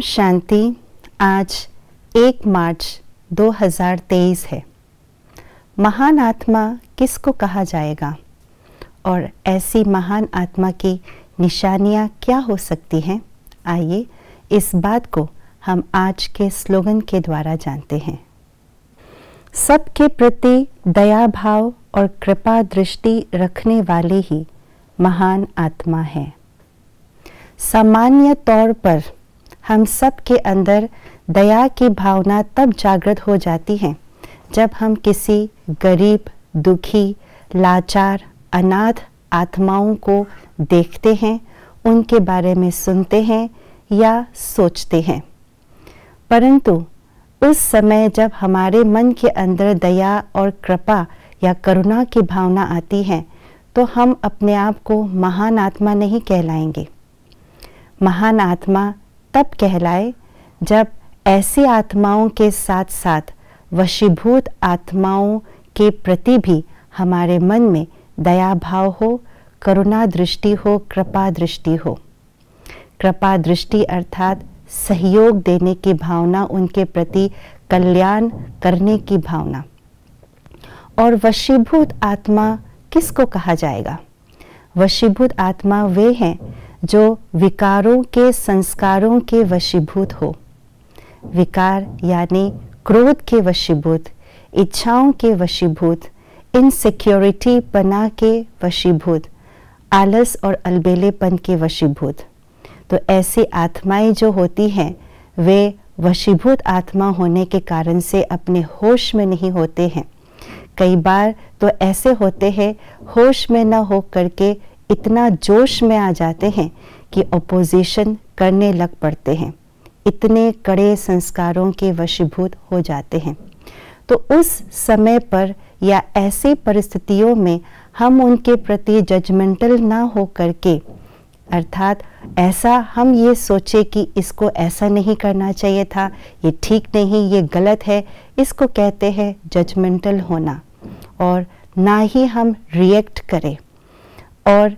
शांति। आज 1 मार्च 2023 है। महान आत्मा किसको कहा जाएगा और ऐसी महान आत्मा की निशानियाँ क्या हो सकती हैं? आइए इस बात को हम आज के स्लोगन के द्वारा जानते हैं। सबके प्रति दया भाव और कृपा दृष्टि रखने वाले ही महान आत्मा है। सामान्य तौर पर हम सब के अंदर दया की भावना तब जागृत हो जाती है जब हम किसी गरीब, दुखी, लाचार, अनाथ आत्माओं को देखते हैं, उनके बारे में सुनते हैं या सोचते हैं। परंतु उस समय जब हमारे मन के अंदर दया और कृपा या करुणा की भावना आती है तो हम अपने आप को महान आत्मा नहीं कहलाएंगे। महान आत्मा तब कहलाए जब ऐसी आत्माओं के साथ साथ वशीभूत आत्माओं के प्रति भी हमारे मन में दया भाव हो, करुणा दृष्टि हो, कृपा दृष्टि हो। कृपा दृष्टि अर्थात सहयोग देने की भावना, उनके प्रति कल्याण करने की भावना। और वशीभूत आत्मा किसको कहा जाएगा? वशीभूत आत्मा वे हैं जो विकारों के संस्कारों के वशीभूत हो। विकार यानी क्रोध के वशीभूत, इच्छाओं के वशीभूत, इनसिक्योरिटी पना के वशीभूत, आलस और अलबेलेपन के वशीभूत। तो ऐसी आत्माएं जो होती हैं वे वशीभूत आत्मा होने के कारण से अपने होश में नहीं होते हैं। कई बार तो ऐसे होते हैं होश में न हो करके इतना जोश में आ जाते हैं कि अपोजिशन करने लग पड़ते हैं, इतने कड़े संस्कारों के वशीभूत हो जाते हैं। तो उस समय पर या ऐसी परिस्थितियों में हम उनके प्रति जजमेंटल ना हो करके, अर्थात ऐसा हम ये सोचे कि इसको ऐसा नहीं करना चाहिए था, ये ठीक नहीं, ये गलत है, इसको कहते हैं जजमेंटल होना। और ना ही हम रिएक्ट करें और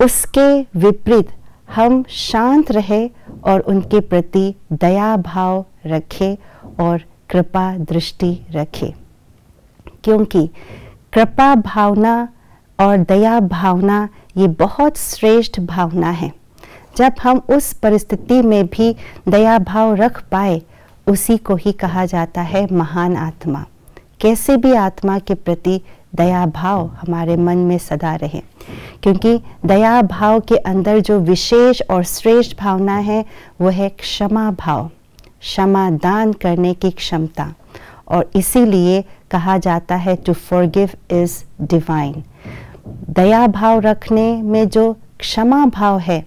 उसके विपरीत हम शांत रहे और उनके प्रति दया भाव रखें और कृपा दृष्टि रखें। क्योंकि कृपा भावना और दया भावना ये बहुत श्रेष्ठ भावना है। जब हम उस परिस्थिति में भी दया भाव रख पाए, उसी को ही कहा जाता है महान आत्मा। कैसे भी आत्मा के प्रति दया भाव हमारे मन में सदा रहे, क्योंकि दया भाव के अंदर जो विशेष और श्रेष्ठ भावना है वो है क्षमा भाव, क्षमा दान करने की क्षमता। और इसीलिए कहा जाता है टू फॉरगिव इज डिवाइन। दया भाव रखने में जो क्षमा भाव है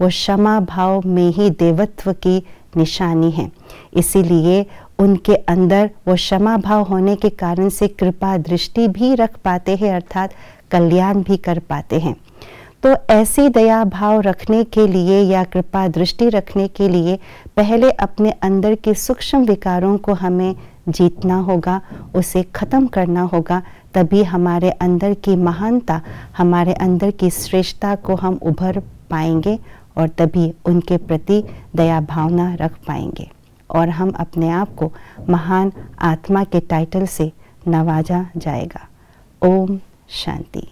वो क्षमा भाव में ही देवत्व की निशानी है। इसीलिए उनके अंदर वो क्षमा भाव होने के कारण से कृपा दृष्टि भी रख पाते हैं, अर्थात कल्याण भी कर पाते हैं। तो ऐसी दया भाव रखने के लिए या कृपा दृष्टि रखने के लिए पहले अपने अंदर के सूक्ष्म विकारों को हमें जीतना होगा, उसे ख़त्म करना होगा। तभी हमारे अंदर की महानता, हमारे अंदर की श्रेष्ठता को हम उभर पाएंगे और तभी उनके प्रति दया भावना रख पाएंगे और हम अपने आप को महान आत्मा के टाइटल से नवाजा जाएगा। ओम शांति।